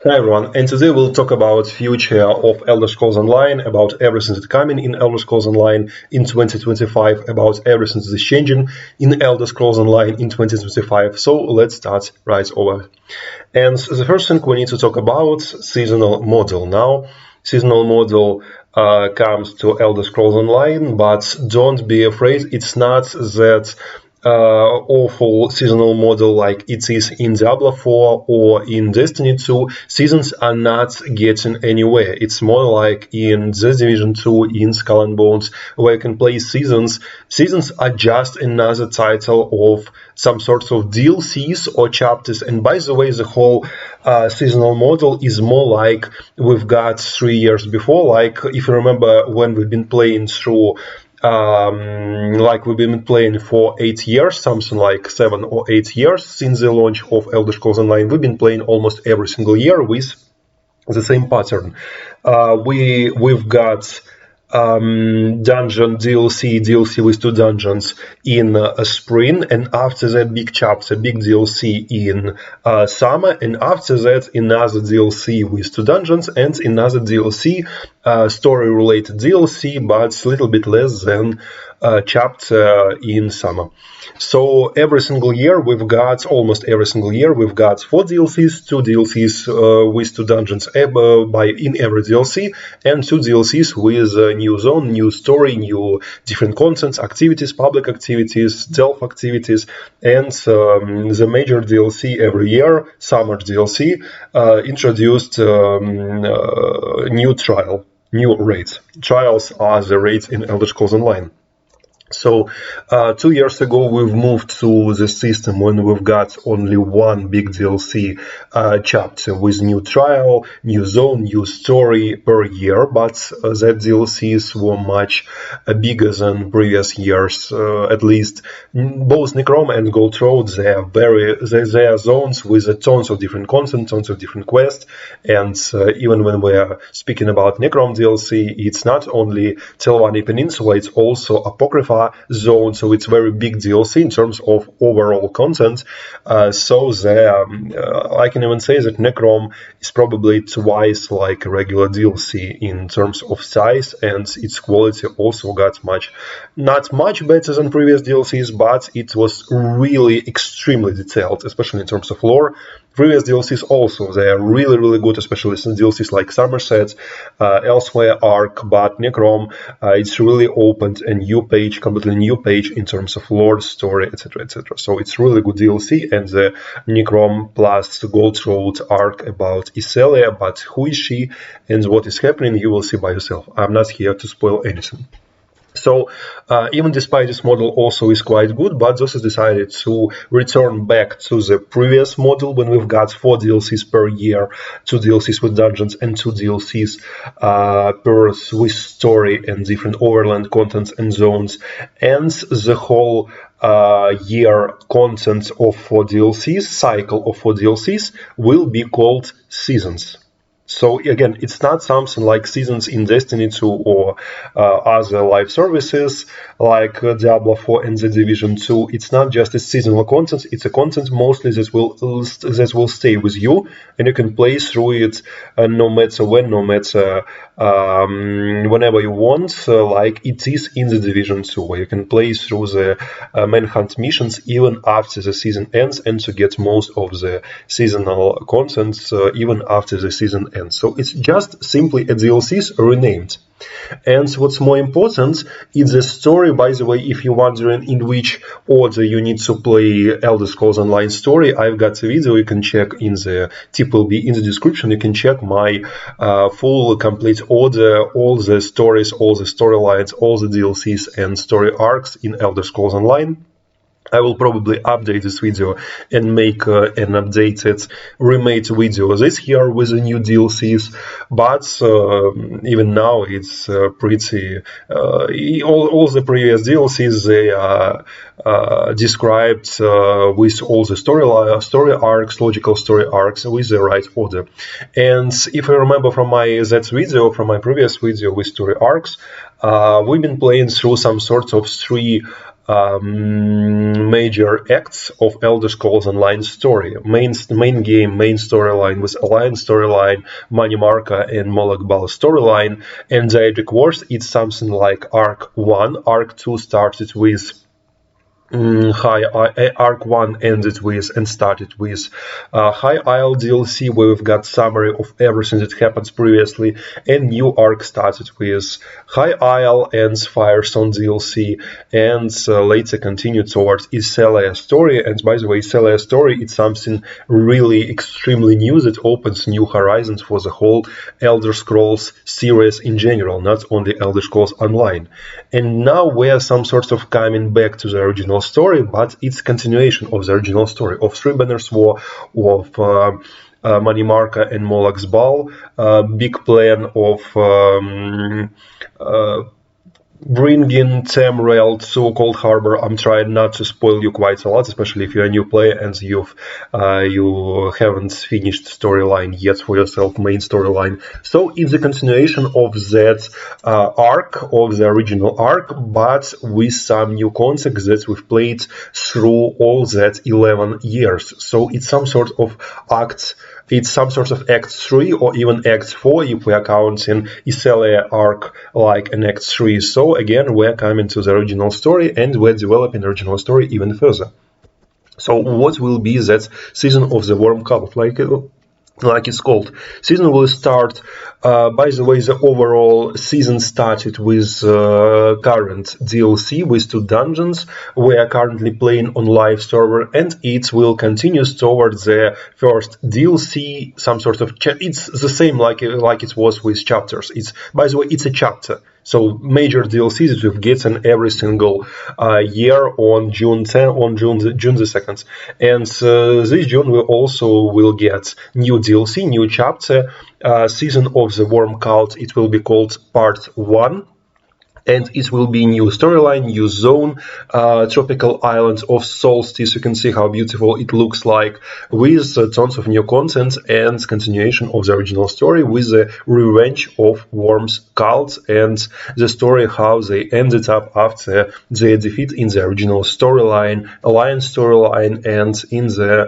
Hi everyone, and today we'll talk about future of Elder Scrolls Online, about everything that's coming in Elder Scrolls Online in 2025, about everything that's changing in Elder Scrolls Online in 2025. So let's start right over. And the first thing we need to talk about seasonal model. Now, seasonal model comes to Elder Scrolls Online, but don't be afraid, it's not that awful seasonal model like it is in Diablo 4 or in Destiny 2. Seasons are not getting anywhere. It's more like in The Division 2, in Skull and Bones, where you can play seasons. Seasons are just another title of some sorts of DLCs or chapters. And by the way, the whole seasonal model is more like we've got 3 years before. Like, if you remember when we've been playing through like we've been playing for 8 years, something like 7 or 8 years since the launch of Elder Scrolls Online. We've been playing almost every single year with the same pattern. We've got dungeon DLC with 2 dungeons in spring, and after that big chapter, big DLC in summer, and after that another DLC with 2 dungeons and another DLC, story related DLC, but a little bit less than chapter in summer. So every single year we've got, almost every single year we've got 4 DLCs, 2 DLCs with 2 dungeons in every DLC, and 2 DLCs with a new zone, new story, new different contents, activities, public activities, stealth activities, and the major DLC every year, summer DLC, introduced new trial, new raids. Trials are the raids in Elder Scrolls Online. So 2 years ago we've moved to the system when we've got only 1 big DLC chapter with new trial, new zone, new story per year, but that DLCs were much bigger than previous years. At least both Necrom and Gold Road, they are zones with tons of different content, tons of different quests, and even when we are speaking about Necrom DLC, it's not only Telvanni Peninsula, it's also Apocrypha zone, so it's very big DLC in terms of overall content. So I can even say that Necrom is probably twice like a regular DLC in terms of size, and its quality also got not much better than previous DLCs, but it was really extremely detailed, especially in terms of lore. Previous DLCs also, they are really good, especially some DLCs like Somerset, Elsewhere Arc, but Necrom, it's really opened a new page, completely new page in terms of lore, story, etc, etc. So it's really good DLC, and the Necrom plus the Gold Road arc about Iselia, but who is she and what is happening, you will see by yourself. I'm not here to spoil anything. So even despite this model also is quite good, but Zos has decided to return back to the previous model when we've got 4 DLCs per year, 2 DLCs with dungeons and 2 DLCs with story and different overland contents and zones, and the whole year content of 4 DLCs, cycle of 4 DLCs, will be called seasons. So again, it's not something like seasons in Destiny 2 or other live services like Diablo 4 and The Division 2. It's not just a seasonal content, it's a content mostly that will stay with you, and you can play through it no matter when, no matter whenever you want, like it is in The Division 2, where you can play through the manhunt missions even after the season ends, and to get most of the seasonal content even after the season ends. So it's just simply a DLCs renamed. And what's more important is the story. By the way, if you're wondering in which order you need to play Elder Scrolls Online story, I've got a video you can check in the tip will be in the description. You can check my full complete order, all the stories, all the storylines, all the DLCs and story arcs in Elder Scrolls Online. I will probably update this video and make an updated remade video this year with the new DLCs, but even now it's pretty all the previous DLCs, they are described with all the story arcs, logical story arcs with the right order. And if I remember from my previous video with story arcs, we've been playing through some sort of 3 major acts of Elder Scrolls Online story. Main game, main storyline with Alliance storyline, Manimarka and Molag Bal storyline, and Diablo Wars. It's something like Arc 1. Arc 2 started with Arc 1 ended with and started with High Isle DLC, where we've got summary of everything that happened previously, and new arc started with High Isle and Firestone DLC, and later continued towards Iselia story. And by the way, Iselia story, it's something really extremely new that opens new horizons for the whole Elder Scrolls series in general, not only Elder Scrolls Online. And now we are some sort of coming back to the original story, but it's continuation of the original story of Three Banners War, of Manimarka and Molag's Bal, big plan of bringing Tamriel to Cold Harbor. I'm trying not to spoil you quite a lot, especially if you're a new player and you haven't finished storyline yet for yourself, main storyline. So it's a continuation of that arc, of the original arc, but with some new concepts that we've played through all that 11 years. So it's some sort of act. It's some sort of Act 3 or even Act 4 if we are counting Iselia arc like an Act 3. So again, we're coming to the original story and we're developing the original story even further. So what will be that Season of the Worm Cult, like it's called? Season will start, by the way, the overall season started with current DLC with 2 dungeons. We are currently playing on live server, and it will continue towards the first DLC, some sort of it's the same like it was with chapters. It's, by the way, it's a chapter. So major DLCs that we've gotten every single year on June the 2nd, and this June we also will get new DLC, new chapter, Season of the Worm Cult. It will be called Part 1. And it will be new storyline, new zone, tropical islands of Solstice. You can see how beautiful it looks like, with tons of new content and continuation of the original story with the revenge of Worm's cult and the story how they ended up after their defeat in the original storyline, Alliance storyline, and in the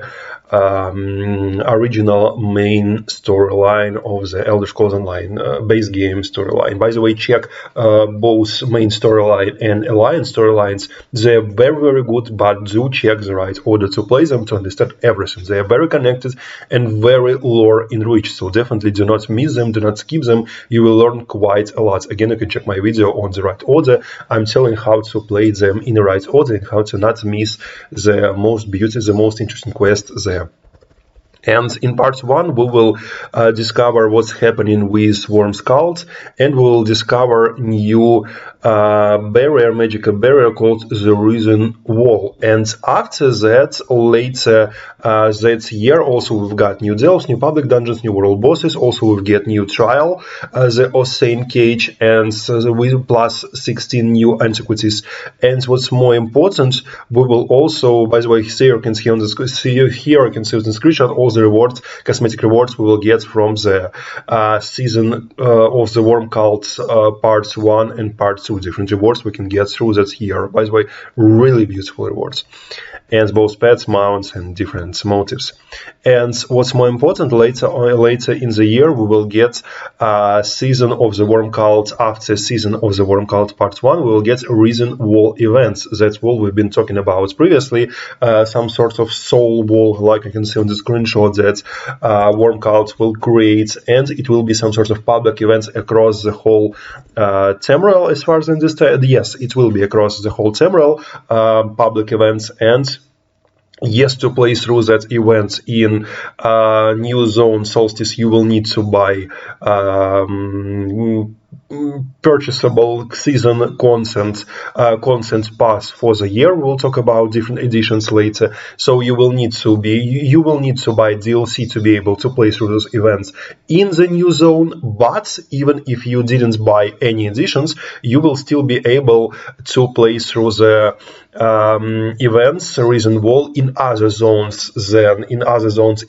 original main storyline of the Elder Scrolls Online base game storyline. By the way, check both main storyline and Alliance storylines. They're very, very good, but do check the right order to play them to understand everything. They are very connected and very lore enriched, so definitely do not miss them, do not skip them. You will learn quite a lot. Again, you can check my video on the right order. I'm telling how to play them in the right order and how to not miss the most beauty, the most interesting quest there. And in part 1, we will discover what's happening with Worm's cult, and we will discover new magical barrier called the Risen Wall. And after that, later that year, also we've got new delves, new public dungeons, new world bosses. Also we've got new trial, the Osane Cage, and with plus 16 new antiquities. And what's more important, we will also, by the way, here you can see on the screenshot all the rewards, cosmetic rewards we will get from the Season of the Worm Cult parts 1 and part 2. Different rewards we can get through that here. By the way, really beautiful rewards. And both pets, mounts, and different motives. And what's more important, later in the year, we will get Season of the Worm Cult. After Season of the Worm Cult Part 1, we will get Risen Wall events. That's what we've been talking about previously. Some sort of soul wall, like you can see on the screenshot, that Worm Cult will create. And it will be some sort of public events across the whole Tamriel, as far as I understand. Yes, it will be across the whole Tamriel, public events. And yes, to play through that event in new zone Solstice, you will need to buy purchasable season content pass for the year. We'll talk about different editions later. So you will need to buy DLC to be able to play through those events in the new zone. But even if you didn't buy any editions, you will still be able to play through the events, Reason Wall, in other zones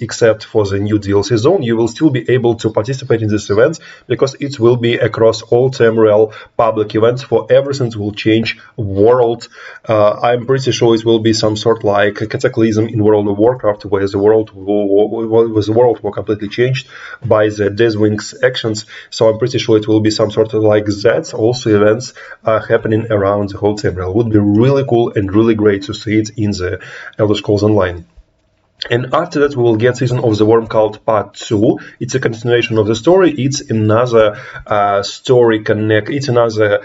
except for the new DLC zone, you will still be able to participate in these events because it will be across all temporal public events for everything will change world. I'm pretty sure it will be some sort like a cataclysm in World of Warcraft where the world was completely changed by the Deathwing's actions. So I'm pretty sure it will be some sort of like that. Also events are happening around the whole temporal. Would be really cool and really great to see it in the Elder Scrolls Online. And after that, we will get Season of the Worm Cult Part 2. It's a continuation of the story. It's another It's another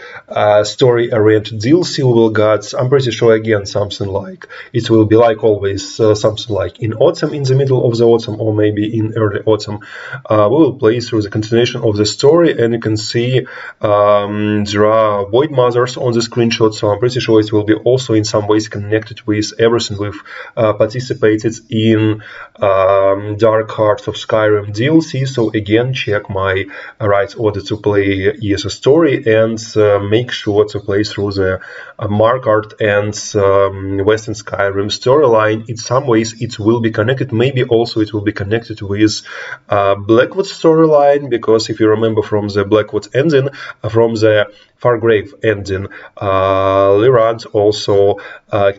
story-oriented DLC. We will get, I'm pretty sure, again, something like, it will be like always, something like in autumn, in the middle of the autumn, or maybe in early autumn. We will play through the continuation of the story, and you can see there are Void Mothers on the screenshot, so I'm pretty sure it will be also in some ways connected with everything we've participated in Dark Hearts of Skyrim DLC. So again, check my rights order to play ESO story and make sure to play through the Markarth and Western Skyrim storyline. In some ways it will be connected, maybe also it will be connected with Blackwood storyline, because if you remember from the Blackwood ending, from the Fargrave ending, Lyrand also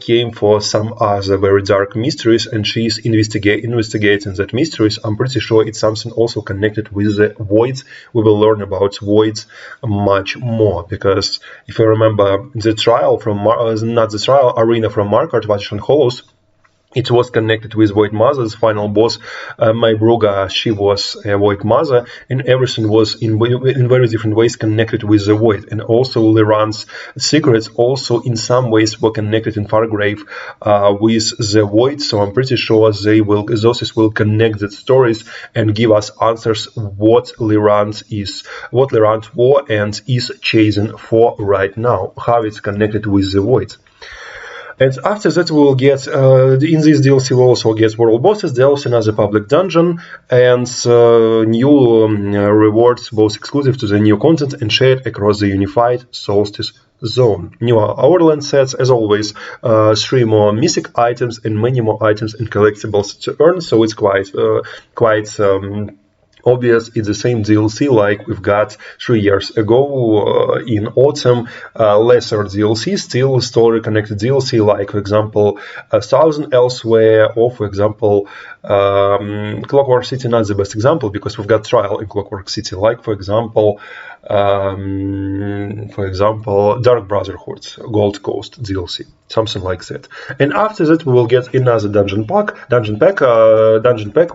came for some other very dark mysteries, and she's investigating that mysteries. I'm pretty sure it's something also connected with the Voids. We will learn about Voids much more, because if you remember the trial from arena from Markarth, Vatican Hollows, it was connected with Void Mother's final boss, Maybruga. She was a Void Mother, and everything was in very different ways connected with the Void. And also Lyrand's secrets also in some ways were connected in Fargrave with the Void. So I'm pretty sure those will connect the stories and give us answers what Lyrand was and is chasing for right now, how it's connected with the Void. And after that, we will get, in this DLC, we'll also get world bosses, DLC, another public dungeon, and new rewards, both exclusive to the new content and shared across the unified Solstice zone. New Overland sets, as always, 3 more mythic items and many more items and collectibles to earn, so it's quite obvious. It's the same DLC like we've got 3 years ago in autumn. Lesser DLC, still story connected DLC, like for example 1000 Elsewhere, or for example Clockwork City. Not the best example because we've got trial in Clockwork City, like for example Dark Brotherhood Gold Coast DLC, something like that. And after that we will get another dungeon pack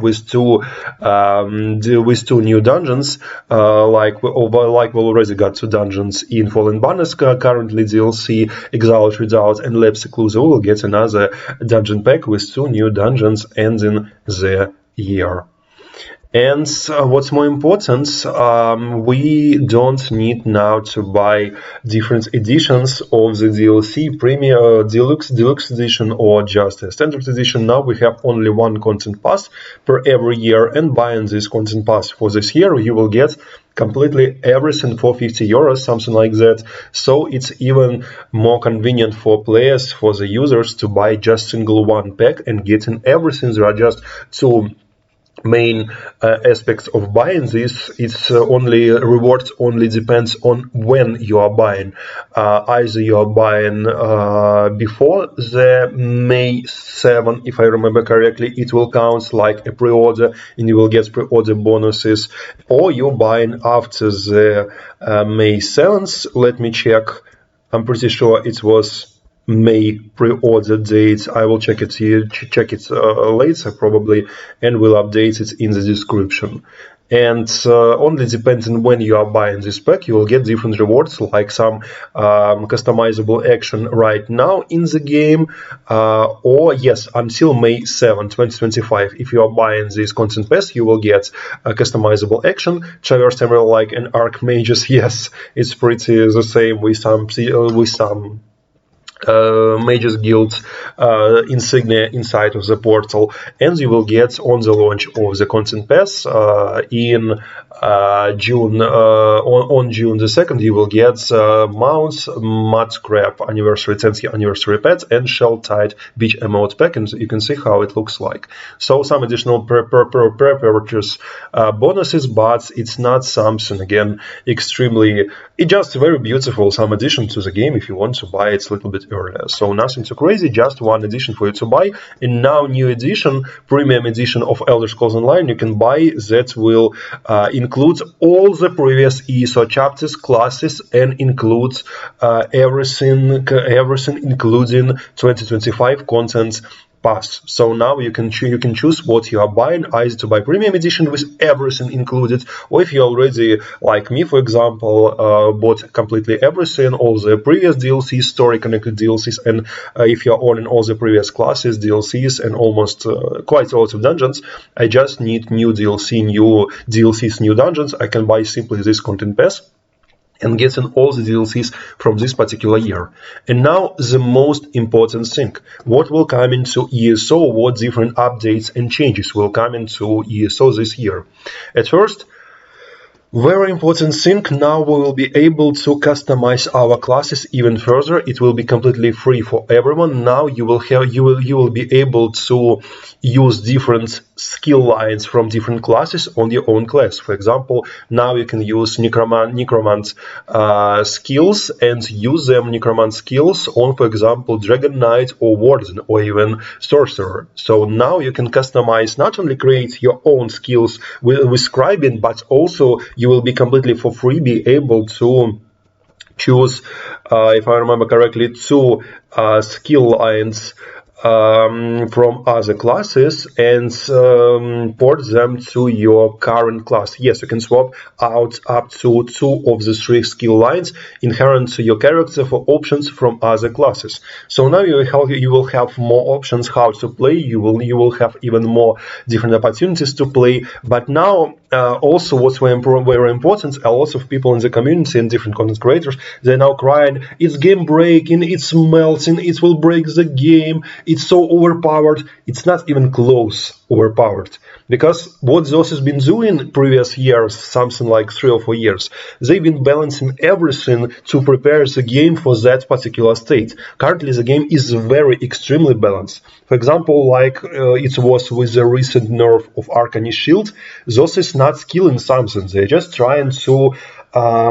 with two new dungeons, like we already got 2 dungeons in Fallen Banners currently DLC, Exiled Redoubt and Lab Seclusa. We will get another dungeon pack with 2 new dungeons ending the year. And what's more important, we don't need now to buy different editions of the DLC, Premier, Deluxe Edition, or just a Standard Edition. Now we have only one content pass per every year, and buying this content pass for this year, you will get completely everything for 50 euros, something like that. So it's even more convenient for players, for the users, to buy just single one pack and getting everything. There are just 2 main aspects of buying this. It's only rewards only depends on when you are buying. Either you are buying before the May 7, if I remember correctly, it will count like a pre-order and you will get pre-order bonuses, or you're buying after the May 7th. Let me check. I'm pretty sure it was May pre-order date. I will check it later probably, and will update it in the description. And only depending when you are buying this pack, you will get different rewards, like some customizable action right now in the game, or yes, until May 7, 2025. If you are buying this content pass, you will get a customizable action, Traverse Emerald like an Archmage's. Yes, it's pretty the same with some Mages Guild insignia inside of the portal, and you will get on the launch of the content pass in June. On June the 2nd, you will get mounts, Mudscrap anniversary 10th anniversary pet, and Shell Tide Beach emote pack, and you can see how it looks like. So some additional purchase bonuses, but it's not something again extremely. It's just very beautiful. Some addition to the game if you want to buy it a little bit earlier. So nothing too crazy, just one edition for you to buy. And now new edition, premium edition of Elder Scrolls Online you can buy that will include all the previous ESO chapters, classes, and includes everything including 2025 content pass. So now you can choose what you are buying, either to buy premium edition with everything included, or if you already, like me for example, bought completely everything, all the previous DLCs, story connected DLCs, and if you're owning all the previous classes, DLCs, and almost quite a lot of dungeons, I just need new DLCs, new dungeons. I can buy simply this content pass and getting all the DLCs from this particular year. And now the most important thing, what will come into ESO, what different updates and changes will come into ESO this year. At first, very important thing, now we will be able to customize our classes even further. It will be completely free for everyone. Now you will be able to use different skill lines from different classes on your own class. For example, now you can use necromant skills and use them necromant skills on, for example, Dragon Knight or Warden or even Sorcerer. So now you can customize, not only create your own skills with scribing, but also you will be completely for free be able to choose, if I remember correctly, 2 skill lines from other classes and port them to your current class. Yes, you can swap out up to 2 of the 3 skill lines inherent to your character for options from other classes. So now you will have more options how to play. You will have even more different opportunities to play. But now also what's very important, a lot of people in the community and different content creators, they're now crying, it's game breaking, it's melting, it will break the game, it's so overpowered. It's not even close overpowered, because what Zos has been doing previous years, something like 3 or 4 years, they've been balancing everything to prepare the game for that particular state. Currently the game is very extremely balanced. For example, like it was with the recent nerf of Arcanist Shield, Zos is not killing something, they're just trying to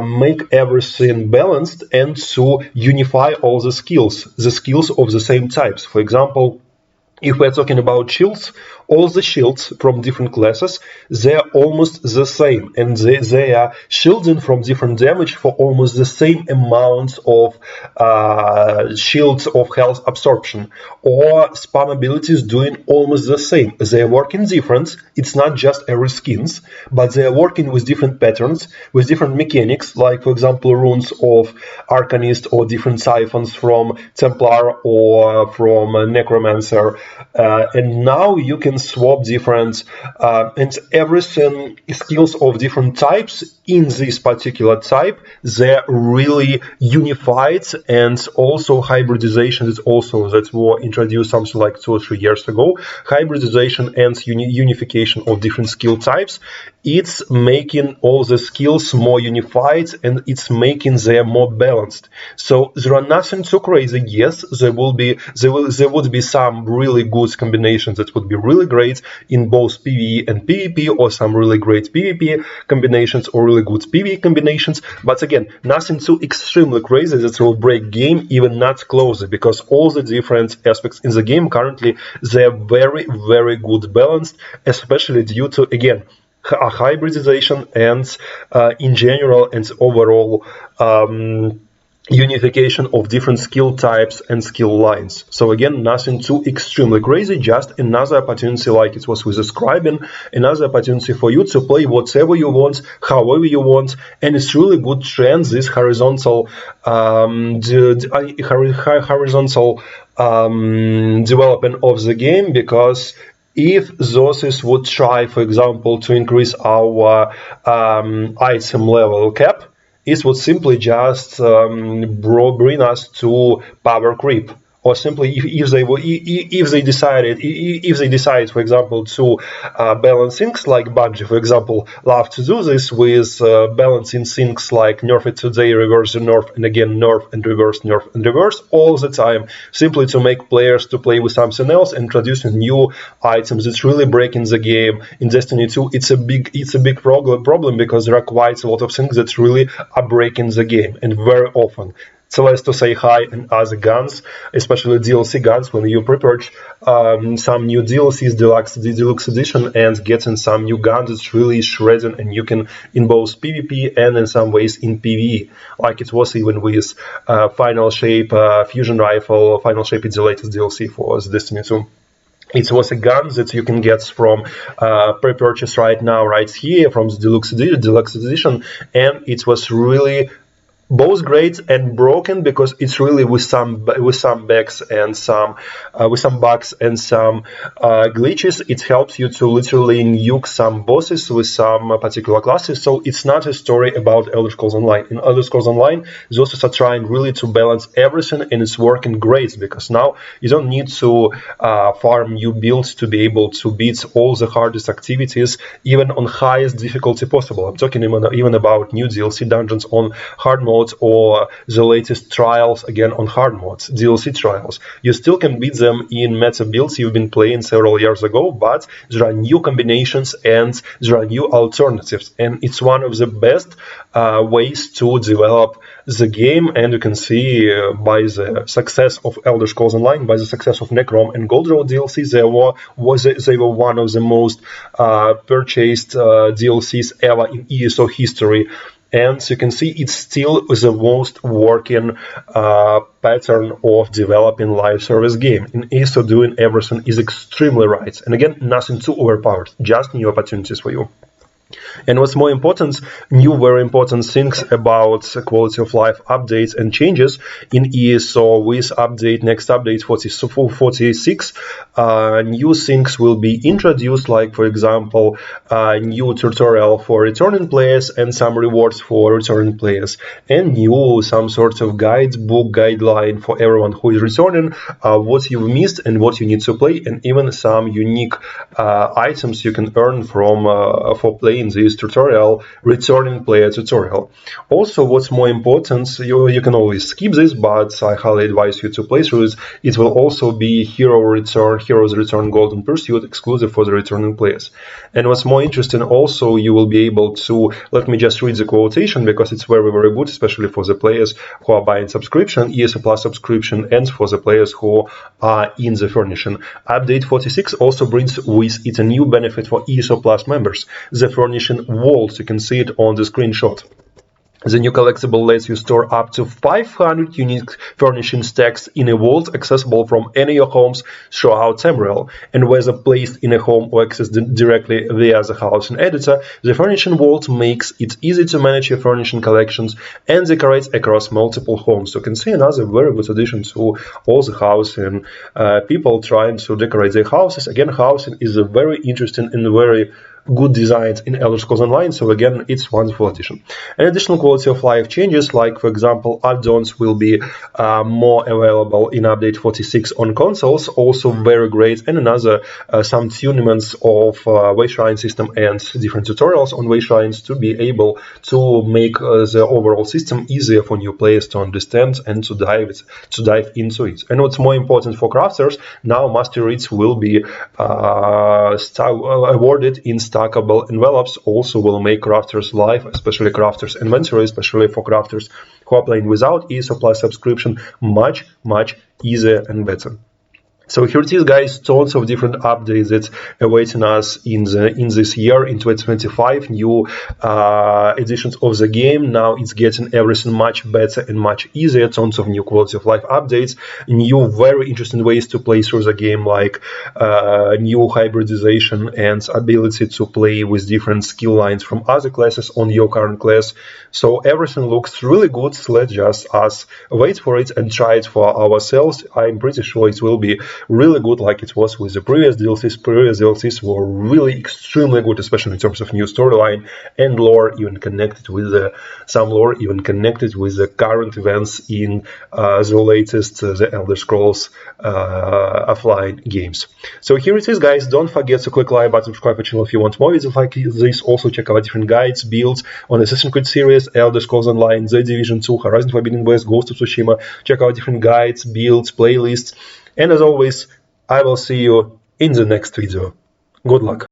make everything balanced and to unify all the skills of the same types. For example, if we're talking about shields, all the shields from different classes, they're almost the same, and they are shielding from different damage for almost the same amount of shields of health absorption, or spam abilities doing almost the same. They are working different. It's not just every skins, but they are working with different patterns, with different mechanics, like for example runes of Arcanist or different siphons from Templar or from Necromancer. And now you can swap different and everything skills of different types in this particular type. They're really unified, and also hybridization is also that were introduced something like 2 or 3 years ago. Hybridization and unification of different skill types. It's making all the skills more unified, and it's making them more balanced. So there are nothing too crazy. Yes, there would be some really good combinations that would be really great in both PvE and PvP, or some really great PvP combinations or really good PvE combinations. But again, nothing too extremely crazy that will break game, even not closer, because all the different aspects in the game currently, they're very, very good balanced, especially due to, again, hybridization and in general and overall unification of different skill types and skill lines. So again, nothing too extremely crazy, just another opportunity, like it was with the scribing, another opportunity for you to play whatever you want, however you want. And it's really good trend, this horizontal development of the game, because if Zosis would try, for example, to increase our item level cap, it would simply just bring us to power creep. Or simply, if they decide, for example, to balance things like Bungie, for example, love to do this with balancing things like nerf it today, reverse the nerf, and again nerf and reverse all the time, simply to make players to play with something else, introducing new items. It's really breaking the game. In Destiny 2, it's a big problem because there are quite a lot of things that really are breaking the game, and very often. Celeste to say hi and other guns, especially DLC guns, when you pre-purchase some new DLCs, deluxe edition, and getting some new guns, it's really shredding, and you can in both PvP and in some ways in PvE, like it was even with Final Shape Fusion Rifle. Final Shape is the latest DLC for Destiny 2. It was a gun that you can get from pre-purchase right now, right here, from the deluxe edition, and it was really both great and broken, because it's really with some bugs and some glitches. It helps you to literally nuke some bosses with some particular classes. So it's not a story about Elder Scrolls Online. In Elder Scrolls Online, they also are trying really to balance everything, and it's working great, because now you don't need to farm new builds to be able to beat all the hardest activities, even on highest difficulty possible. I'm talking even about new DLC dungeons on hard mode, or the latest trials again on hard modes, DLC trials. You still can beat them in meta builds you've been playing several years ago, but there are new combinations and there are new alternatives, and it's one of the best ways to develop the game. And you can see by the success of Elder Scrolls Online, by the success of Necrom and Gold Road DLC, they were one of the most purchased DLCs ever in ESO history. And you can see it's still the most working pattern of developing live service game. In ESO, doing everything is extremely right. And again, nothing too overpowered, just new opportunities for you. And what's more important, new very important things about quality of life updates and changes in ESO with next update 46. New things will be introduced, like for example, new tutorial for returning players and some rewards for returning players, and new some sort of guideline for everyone who is returning, what you missed and what you need to play, and even some unique items you can earn from for playing this tutorial, returning player tutorial. Also, what's more important, you can always skip this, but I highly advise you to play through it. It will also be Heroes Return Golden Pursuit, exclusive for the returning players. And what's more interesting, also you will be able to, let me just read the quotation, because it's very, very good, especially for the players who are buying subscription, ESO Plus subscription, and for the players who are in the furnishing. Update 46 also brings with it a new benefit for ESO Plus members, the furnishing vaults. You can see it on the screenshot. The new collectible lets you store up to 500 unique furnishing stacks in a vault, accessible from any of your homes throughout Tamriel. And whether placed in a home or accessed directly via the housing editor, the furnishing vault makes it easy to manage your furnishing collections and decorate across multiple homes. So you can see another very good addition to all the housing people trying to decorate their houses. Again, housing is a very interesting and very good designs in Elder Scrolls Online, so again, it's wonderful addition. And additional quality of life changes, like for example, add-ons will be more available in update 46 on consoles, also very great, and another some tunings of Wayshrine system and different tutorials on Wayshrines to be able to make the overall system easier for new players to understand and to dive into it. And what's more important for crafters, now master rates will be awarded in stackable envelopes. Also will make crafters' life, especially crafters' inventory, especially for crafters who are playing without ESO Plus subscription, much easier and better. So here it is, guys, tons of different updates that awaiting us in this year, in 2025, new editions of the game. Now it's getting everything much better and much easier, tons of new quality of life updates, new very interesting ways to play through the game, like new hybridization and ability to play with different skill lines from other classes on your current class. So everything looks really good. Let's just wait for it and try it for ourselves. I'm pretty sure it will be really good, like it was with the previous DLCs. Previous DLCs were really extremely good, especially in terms of new storyline and lore, even connected with some lore, even connected with the current events in the latest the Elder Scrolls offline games. So here it is, guys. Don't forget to click like button, subscribe to the channel if you want more videos like this. Also check out different guides, builds on Assassin's Creed series, Elder Scrolls Online, The Division 2, Horizon Forbidden West, Ghost of Tsushima. Check out different guides, builds, playlists, and as always, I will see you in the next video. Good luck.